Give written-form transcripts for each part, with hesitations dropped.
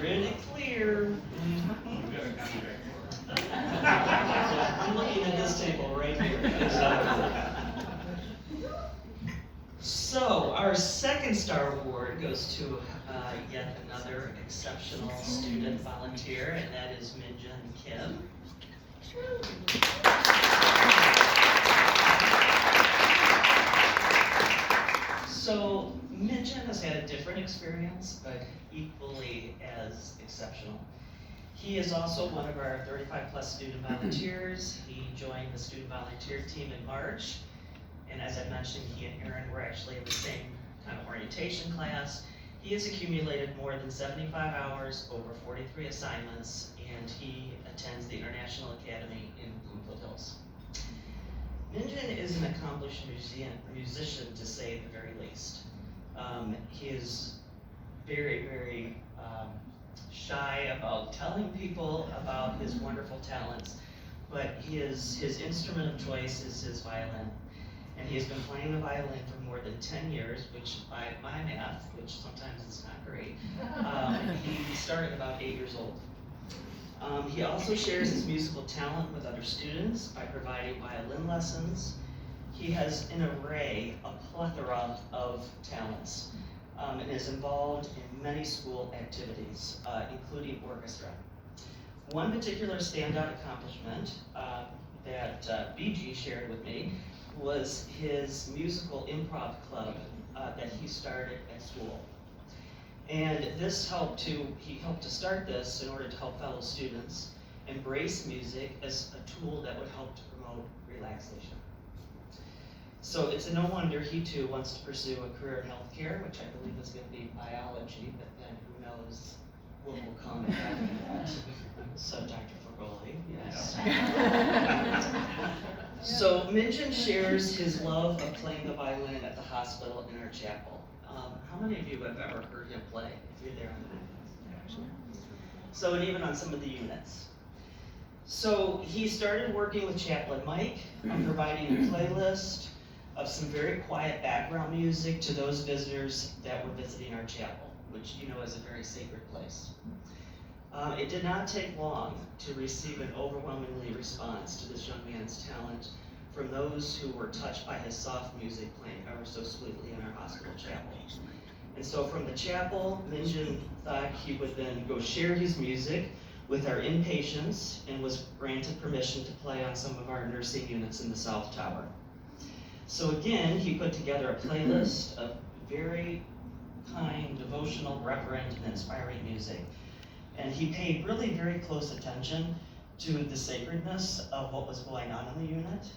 Pretty clear. I'm looking at this table right here. So our second star award goes to yet another exceptional student volunteer, and that is Minjun Kim. So Minjun has had a different experience, but equally as exceptional. He is also one of our 35+ student volunteers. He joined the student volunteer team in March. And as I mentioned, he and Aaron were actually in the same kind of orientation class. He has accumulated more than 75 hours, over 43 assignments, and he attends the International Academy in Bloomfield Hills. Minjun is an accomplished musician, to say the very least. He is very, very shy about telling people about his wonderful talents, but his instrument of choice is his violin. And he has been playing the violin for more than 10 years, which by my math, which sometimes is not great, he started about 8 years old. He also shares his musical talent with other students by providing violin lessons. He has an array, a plethora of talents, and is involved in many school activities, including orchestra. One particular standout accomplishment that BG shared with me was his musical improv club that he started at school. And he helped to start this in order to help fellow students embrace music as a tool that would help to promote relaxation. So it's no wonder he too wants to pursue a career in healthcare, which I believe is going to be biology, but then who knows what will come after that. So Dr. Fergoli, yes. So Minjun shares his love of playing the violin at the hospital in our chapel. How many of you have ever heard him play, if you're there on the night? So, and even on some of the units. So he started working with Chaplain Mike on providing a playlist of some very quiet background music to those visitors that were visiting our chapel, which you know is a very sacred place. It did not take long to receive an overwhelmingly response to this young man's talent from those who were touched by his soft music playing ever so sweetly in our hospital chapel. And so from the chapel, Minjun thought he would then go share his music with our inpatients and was granted permission to play on some of our nursing units in the South Tower. So again, he put together a playlist of very kind, devotional, reverent, and inspiring music. And he paid really very close attention to the sacredness of what was going on in the unit,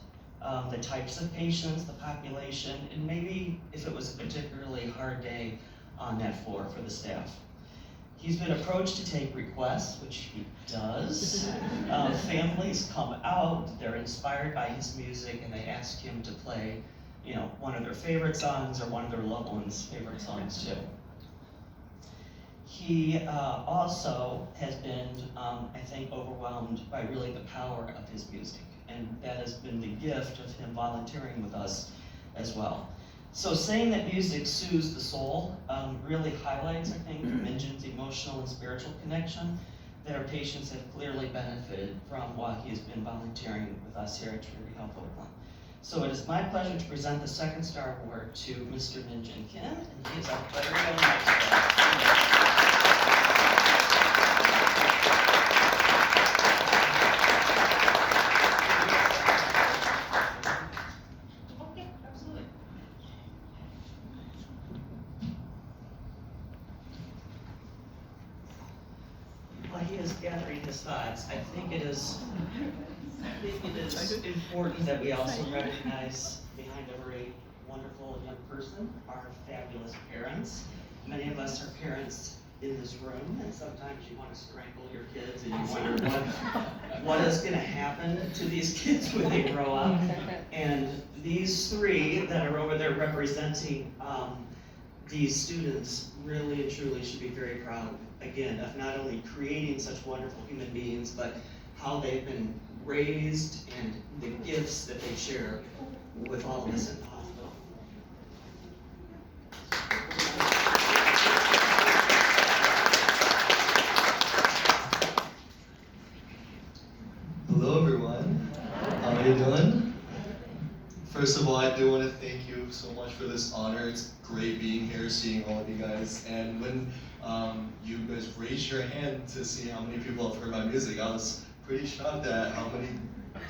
the types of patients, the population, and maybe if it was a particularly hard day on that floor for the staff. He's been approached to take requests, which he does. Families come out, they're inspired by his music, and they ask him to play, one of their favorite songs or one of their loved ones' favorite songs too. He also has been, I think, overwhelmed by really the power of his music, and that has been the gift of him volunteering with us as well. So saying that music soothes the soul really highlights, I think, Minjun's emotional and spiritual connection that our patients have clearly benefited from while he has been volunteering with us here at Trinity Health Oakland. So it is my pleasure to present the second star award to Mr. Minjun Kim, and he is our very own expert. He is gathering his thoughts. I think it is important that we also recognize behind every wonderful young person are fabulous parents. Many of us are parents in this room, and sometimes you want to strangle your kids and you wonder what is going to happen to these kids when they grow up. And these three that are over there representing these students really and truly should be very proud, again, of not only creating such wonderful human beings, but how they've been raised and the gifts that they share with all of us in the hospital. I do want to thank you so much for this honor. It's great being here, seeing all of you guys. And when you guys raised your hand to see how many people have heard my music, I was pretty shocked at how many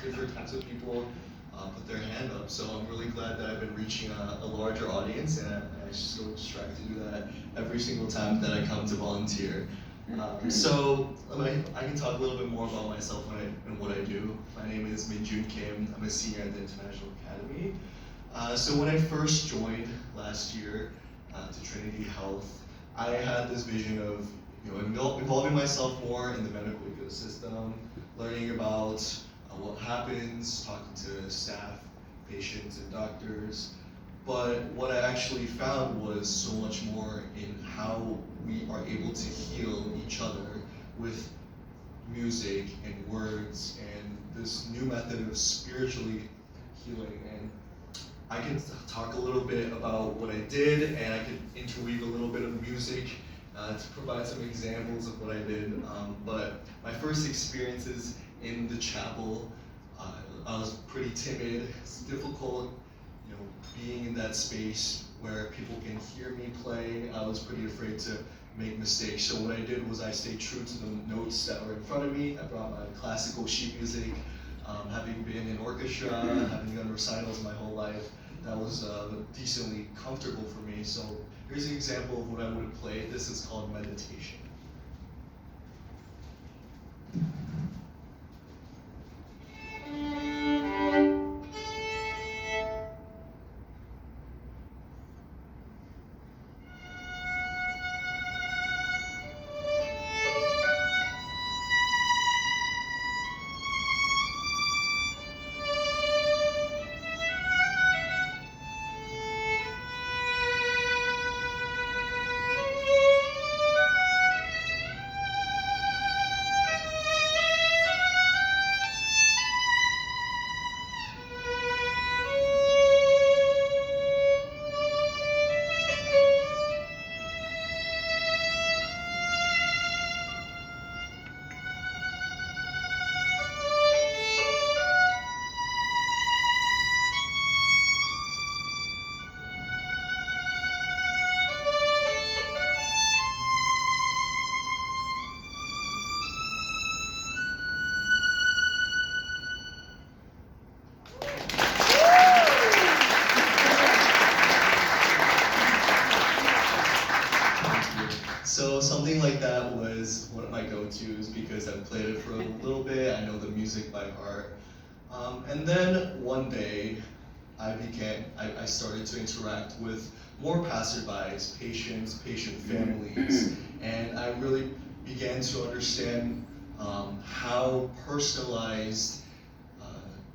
different types of people put their hand up. So I'm really glad that I've been reaching a larger audience, and I still strive to do that every single time that I come to volunteer. I can talk a little bit more about myself and what I do. My name is Minjun Kim. I'm a senior at the International Academy. So when I first joined last year to Trinity Health, I had this vision of involving myself more in the medical ecosystem, learning about what happens, talking to staff, patients, and doctors. But what I actually found was so much more in how we are able to heal each other with music and words and this new method of spiritually healing. And I can talk a little bit about what I did, and I could interweave a little bit of music to provide some examples of what I did. But my first experiences in the chapel, I was pretty timid. It's difficult, being in that space where people can hear me playing. I was pretty afraid to make mistakes. So what I did was I stayed true to the notes that were in front of me. I brought my classical sheet music. Having been in orchestra, having done recitals my whole life, that was decently comfortable for me. So here's an example of what I would have played. This is called meditation. So something like that was one of my go-tos because I've played it for a little bit. I know the music by heart. And then one day, I started to interact with more passerbys, patients, patient families, and I really began to understand how personalized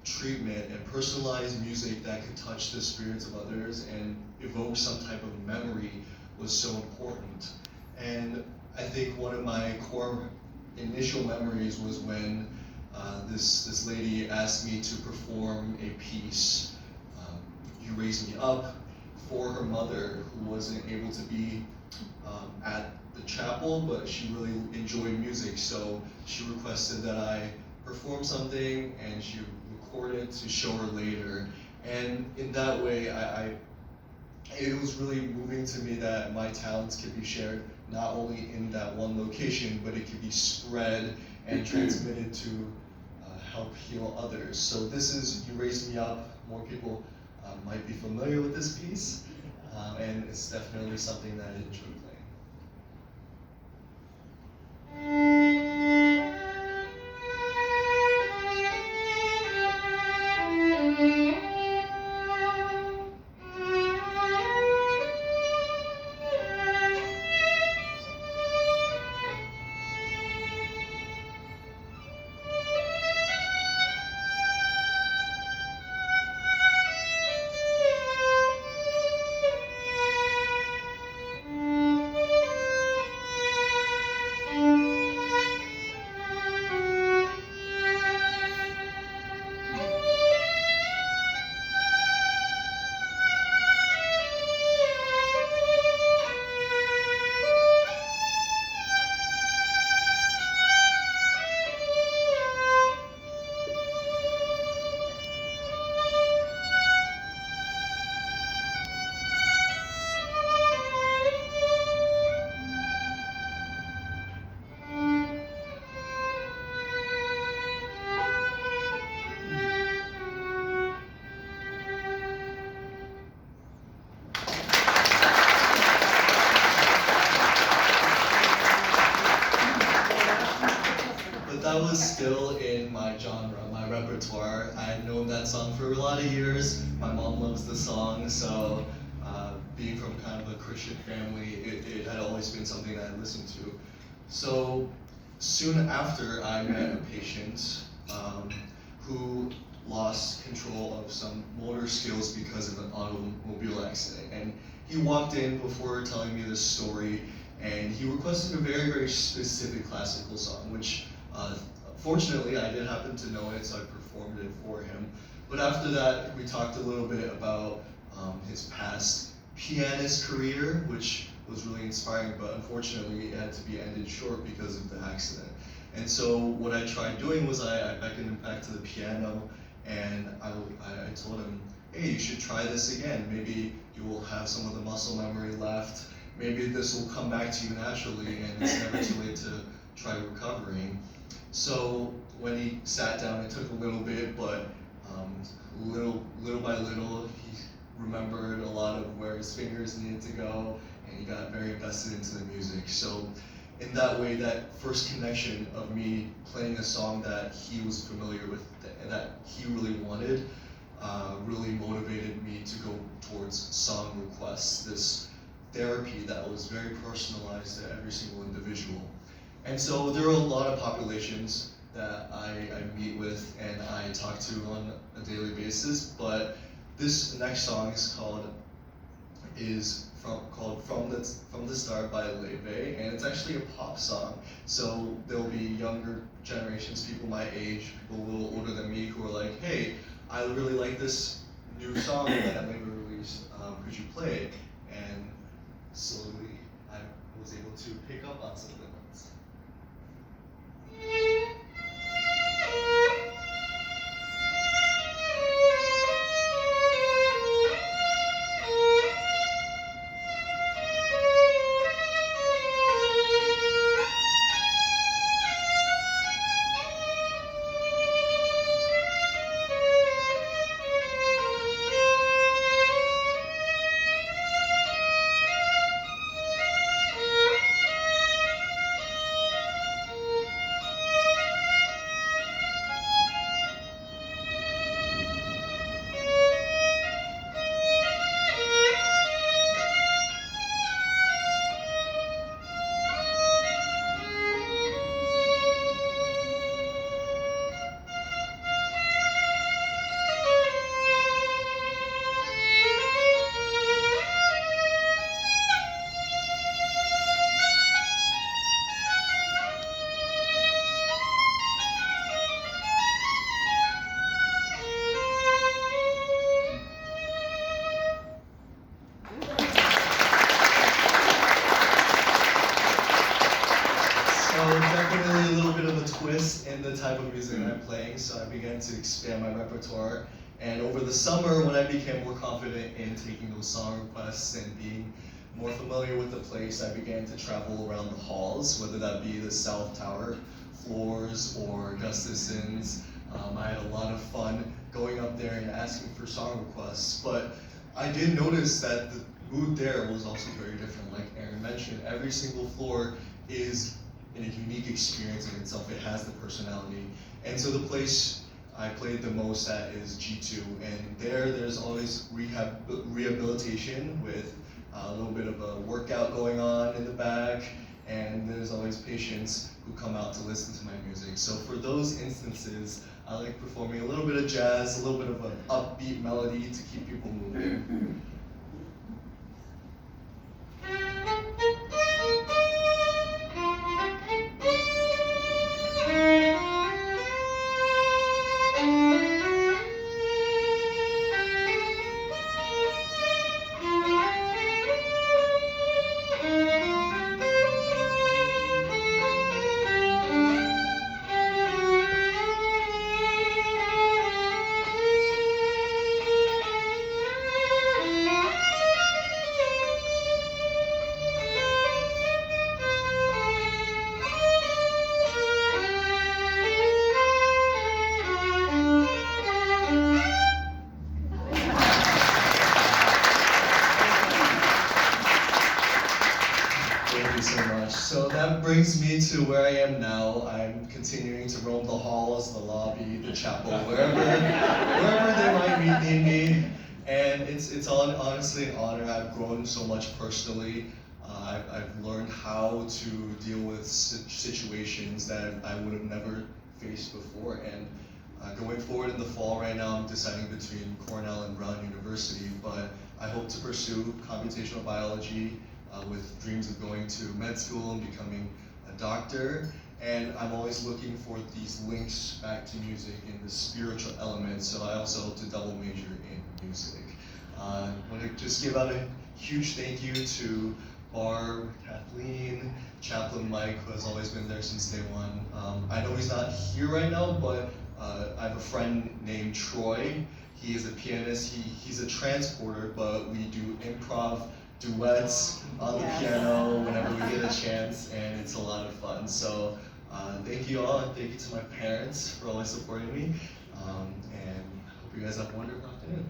treatment and personalized music that could touch the spirits of others and evoke some type of memory was so important. And I think one of my core initial memories was when this lady asked me to perform a piece, You Raised Me Up, for her mother, who wasn't able to be at the chapel, but she really enjoyed music, so she requested that I perform something, and she recorded to show her later. And in that way, it was really moving to me that my talents could be shared not only in that one location, but it could be spread and transmitted to help heal others. So this is You Raised Me Up. More people might be familiar with this piece, and it's definitely something that I enjoy playing. that was still in my genre, my repertoire. I had known that song for a lot of years. My mom loves the song, so being from kind of a Christian family, it had always been something that I listened to. So soon after, I met a patient who lost control of some motor skills because of an automobile accident. And he walked in before telling me this story, and he requested a very, very specific classical song, which fortunately I did happen to know it, so I performed it for him. But after that, we talked a little bit about his past pianist career, which was really inspiring, but unfortunately it had to be ended short because of the accident. And so what I tried doing was I beckoned him back to the piano, and I told him, hey, you should try this again. Maybe you will have some of the muscle memory left. Maybe this will come back to you naturally, and it's never too late to try recovering. So when he sat down, it took a little bit, but little by little, he remembered a lot of where his fingers needed to go, and he got very invested into the music. So in that way, that first connection of me playing a song that he was familiar with, that he really wanted, really motivated me to go towards song requests, this therapy that was very personalized to every single individual. And so there are a lot of populations that I meet with and I talk to on a daily basis, but this next song is called From the Start by Leve, and it's actually a pop song. So there'll be younger generations, people my age, people a little older than me, who are like, hey, I really like this new song that Leve released, could you play it? And slowly I was able to pick up on some of the notes. Definitely a little bit of a twist in the type of music I'm playing, so I began to expand my repertoire. And over the summer, when I became more confident in taking those song requests and being more familiar with the place, I began to travel around the halls, whether that be the South Tower floors or Gustafson's. I had a lot of fun going up there and asking for song requests, but I did notice that the mood there was also very different. Like Aaron mentioned, every single floor is in a unique experience in itself. It has the personality. And so the place I played the most at is G2, and there's always rehabilitation with a little bit of a workout going on in the back, and there's always patients who come out to listen to my music. So for those instances, I like performing a little bit of jazz, a little bit of an upbeat melody to keep people moving. So that brings me to where I am now. I'm continuing to roam the halls, the lobby, the chapel, wherever they might need me. And it's honestly an honor. I've grown so much personally. I've learned how to deal with situations that I would have never faced before. And going forward in the fall right now, I'm deciding between Cornell and Brown University, but I hope to pursue computational biology with dreams of going to med school and becoming a doctor. And I'm always looking for these links back to music and the spiritual element, so I also hope to double major in music. I want to just give out a huge thank you to Barb, Kathleen, Chaplain Mike, who has always been there since day one. I know he's not here right now, but I have a friend named Troy. He is a pianist. He's a transporter, but we do improv duets on the piano whenever we get a chance, and it's a lot of fun. So thank you all, and thank you to my parents for always supporting me. And I hope you guys have a wonderful afternoon.